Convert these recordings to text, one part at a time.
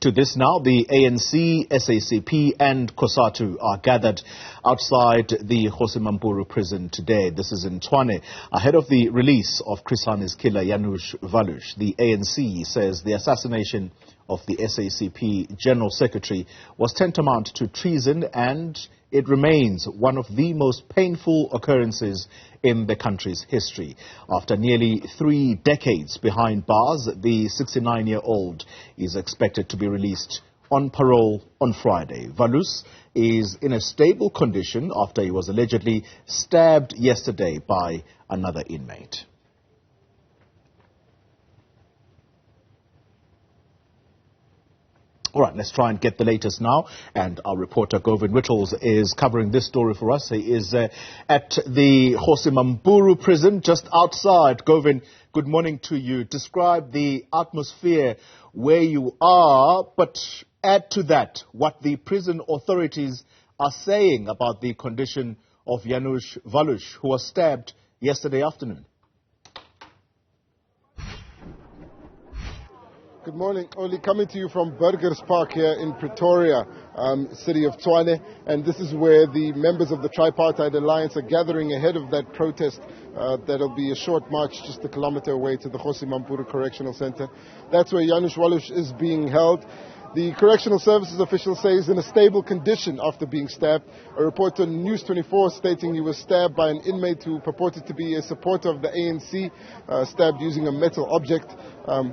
To this now, the ANC, SACP and Cosatu are gathered outside the Kgosi Mampuru prison today. This is in Tshwane. Ahead of the release of Chris Hani's killer, Janusz Walus, the ANC says the assassination of the SACP General Secretary was tantamount to treason, and it remains one of the most painful occurrences in the country's history. After nearly 3 decades behind bars, the 69-year-old is expected to be released on parole on Friday. Walus is in a stable condition after he was allegedly stabbed yesterday by another inmate. All right, let's try and get the latest now. And our reporter, Govan Whittles, is covering this story for us. He is at the Kgosi Mampuru prison just outside. Govan, good morning to you. Describe the atmosphere where you are, but add to that what the prison authorities are saying about the condition of Janusz Walus, who was stabbed yesterday afternoon. Good morning. Oli, coming to you from Burgers Park here in Pretoria, city of Tshwane, and this is where the members of the Tripartite Alliance are gathering ahead of that protest. That'll be a short march just a kilometer away to the Kgosi Mampuru Correctional Center. That's where Janusz Walus is being held. The Correctional Services official says in a stable condition after being stabbed. A report on News 24 stating he was stabbed by an inmate who purported to be a supporter of the ANC, stabbed using a metal object.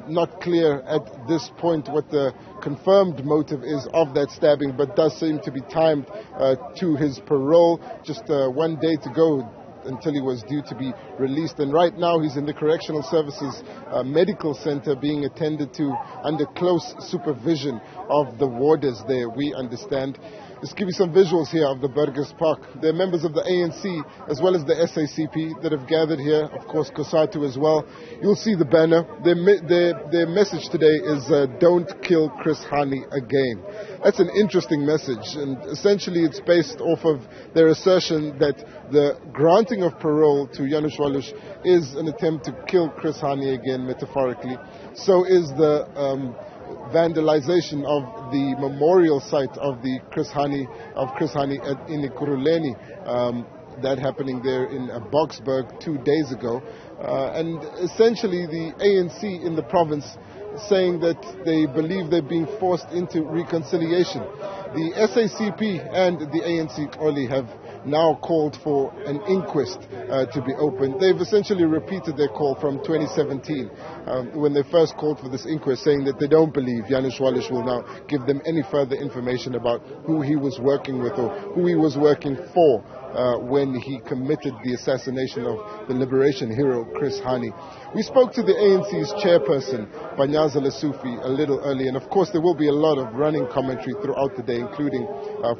Not clear at this point what the confirmed motive is of that stabbing, but does seem to be timed to his parole. Just 1 day to go until he was due to be released. And right now he's in the Correctional Services Medical Center being attended to under close supervision of the warders there, we understand. Let's give you some visuals here of the Burgers Park. There are members of the ANC as well as the SACP that have gathered here, of course Cosatu as well. You'll see the banner. Their message today is don't kill Chris Hani again. That's an interesting message, and essentially it's based off of their assertion that the granting of parole to Janusz Walus is an attempt to kill Chris Hani again, metaphorically. So is the vandalization of the memorial site of the Chris Hani in Ekurhuleni, that happening there in Boksburg 2 days ago, and essentially the ANC in the province saying that they believe they're being forced into reconciliation. The SACP and the ANC only have now called for an inquest to be opened. They've essentially repeated their call from 2017 when they first called for this inquest, saying that they don't believe Janusz Walus will now give them any further information about who he was working with or who he was working for when he committed the assassination of the liberation hero Chris Hani. We spoke to the ANC's chairperson, a little earlier, and of course there will be a lot of running commentary throughout the day, including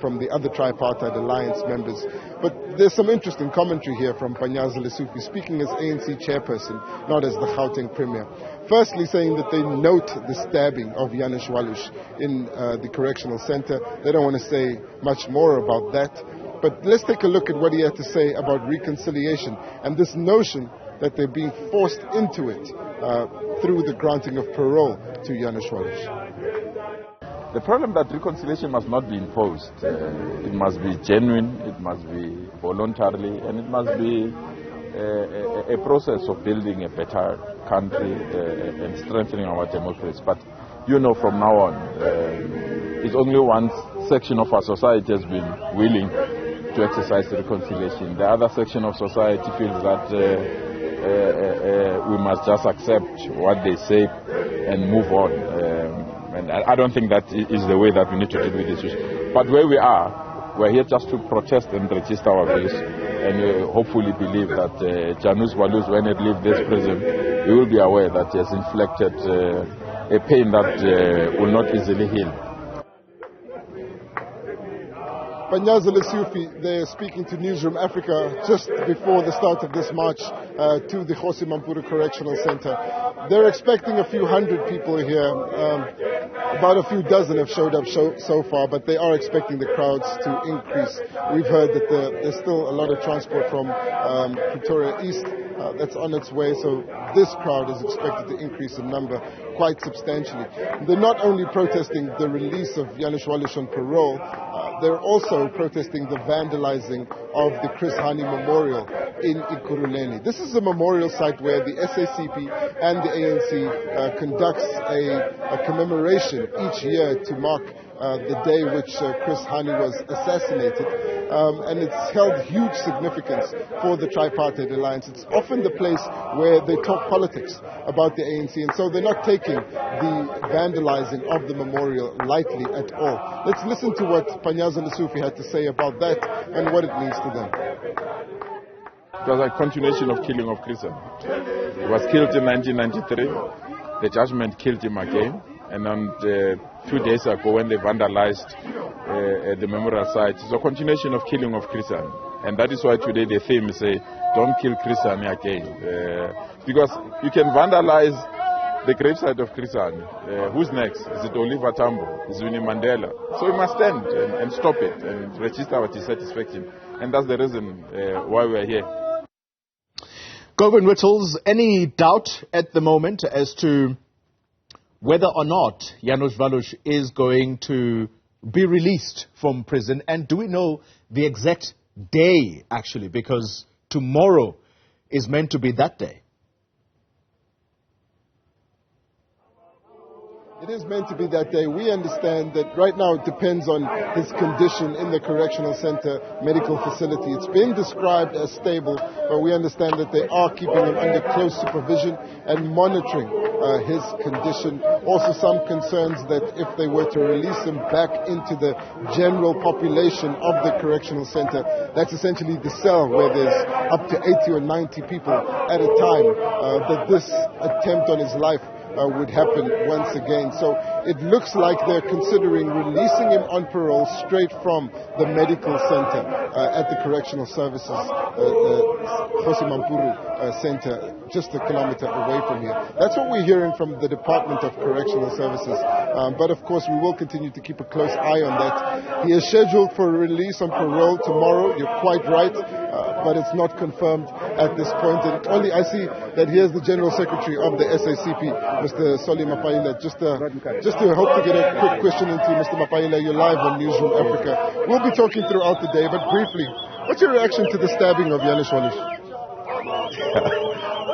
from the other Tripartite Alliance members. But there's some interesting commentary here from Lesufi, speaking as ANC chairperson, not as the Gauteng Premier. Firstly, saying that they note the stabbing of Janusz Walus in the correctional center. They don't want to say much more about that. But let's take a look at what he had to say about reconciliation and this notion that they're being forced into it through the granting of parole to Janusz Walus. The problem that reconciliation must not be imposed. It must be genuine, it must be voluntarily, and it must be a process of building a better country and strengthening our democracy. But you know, from now on, it's only one section of our society has been willing to exercise reconciliation. The other section of society feels that we must just accept what they say and move on. And I don't think that is the way that we need to deal with this issue. But where we are, we're here just to protest and register our views, and hopefully believe that Janusz Walus, when he leaves this prison, he will be aware that he has inflicted a pain that will not easily heal. Lesufi, they're speaking to Newzroom Afrika just before the start of this march to the Kgosi Mampuru Correctional Center. They're expecting a few hundred people here. About a few dozen have showed up so far, but they are expecting the crowds to increase. We've heard that there's still a lot of transport from Pretoria East that's on its way. So this crowd is expected to increase in number quite substantially. They're not only protesting the release of Janusz Walus on parole, they're also protesting the vandalizing of the Chris Hani Memorial in Ekurhuleni. This is a memorial site where the SACP and the ANC conducts a commemoration each year to mark the day which Chris Hani was assassinated. And it's held huge significance for the Tripartite Alliance. It's often the place where they talk politics about the ANC, and so they're not taking the vandalizing of the memorial lightly at all. Let's listen to what Panyaza Lesufi had to say about that and what it means to them. It was a continuation of killing of Chris Hani. He was killed in 1993. The judgment killed him again. And on 2 days ago, when they vandalized the memorial site, it's a continuation of killing of Chris Hani. And that is why today the theme is don't kill Chris Hani again. Because you can vandalize the gravesite of Chris Hani. Who's next? Is it Oliver Tambo? Is it Winnie Mandela? So we must stand and stop it and register our dissatisfaction. And that's the reason why we are here. Govan, Whittles, any doubt at the moment as to whether or not Janusz Walus is going to be released from prison? And do we know the exact day, actually? Because tomorrow is meant to be that day. It is meant to be that day. We understand that right now it depends on his condition in the correctional center medical facility. It's been described as stable, but we understand that they are keeping him under close supervision and monitoring his condition. Also some concerns that if they were to release him back into the general population of the correctional center, that's essentially the cell where there's up to 80 or 90 people at a time, that this attempt on his life would happen once again. So it looks like they're considering releasing him on parole straight from the medical center at the Correctional Services Kgosi Mampuru Center, just a kilometer away from here. That's what we're hearing from the Department of Correctional Services. But of course we will continue to keep a close eye on that. He is scheduled for release on parole tomorrow. You're quite right, but it's not confirmed at this point. And only I see that here's the General Secretary of the SACP, Mr. Soli Mapaila. Just to hope to get a quick question into Mr. Mapaila. You're live on Newzroom Afrika. We'll be talking throughout the day, but briefly, what's your reaction to the stabbing of Janusz Walus?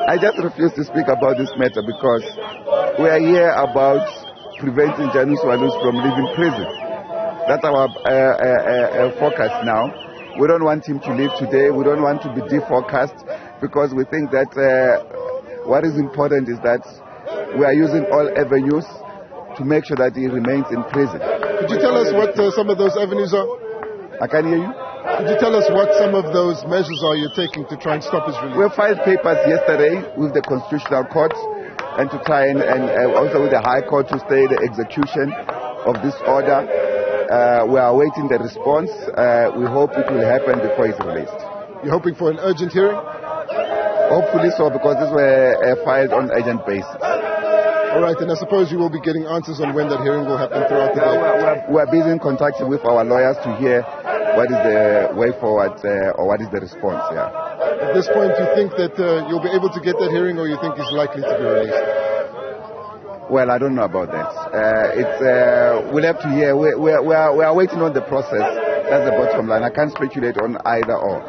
I just refuse to speak about this matter because we are here about preventing Janusz Walus from leaving prison. That's our focus now. We don't want him to leave today. We don't want to be defocused because we think that what is important is that we are using all avenues to make sure that he remains in prison. Could you tell us what some of those avenues are? I can hear you. Could you tell us what some of those measures are you're taking to try and stop his release? We filed papers yesterday with the Constitutional Court and to try and also with the High Court to stay the execution of this order. We are awaiting the response. We hope it will happen before he's released. You're hoping for an urgent hearing? Hopefully so, because these were filed on urgent basis. All right, and I suppose you will be getting answers on when that hearing will happen throughout the day. We are busy in contacting with our lawyers to hear what is the way forward or what is the response. Yeah. At this point, do you think that you'll be able to get that hearing, or you think he's likely to be released? Well, I don't know about that. We'll have to hear. We are waiting on the process. That's the bottom line. I can't speculate on either or.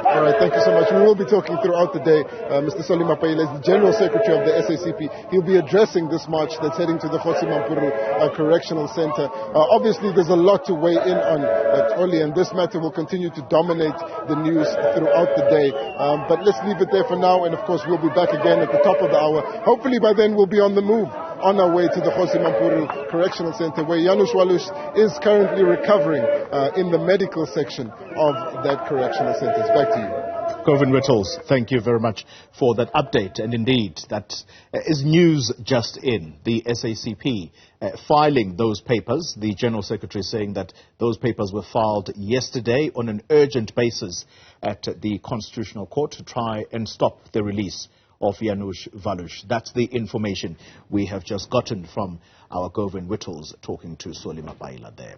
All right, thank you so much. We will be talking throughout the day. Mr. Soli Mapaila is the General Secretary of the SACP. He'll be addressing this march that's heading to the Kgosi Mampuru Correctional Center. Obviously, there's a lot to weigh in on, Oli, and this matter will continue to dominate the news throughout the day. But let's leave it there for now, and of course, we'll be back again at the top of the hour. Hopefully, by then, we'll be on the move, on our way to the Kgosi Mampuru Correctional Center, where Janusz Walus is currently recovering in the medical section of that correctional center. Back to you. Govan, Whittles, thank you very much for that update. And indeed, that is news just in. The SACP filing those papers. The General Secretary saying that those papers were filed yesterday on an urgent basis at the Constitutional Court to try and stop the release of Janusz Walus. That's the information we have just gotten from our Govan Whittles talking to Soli Mapaila there.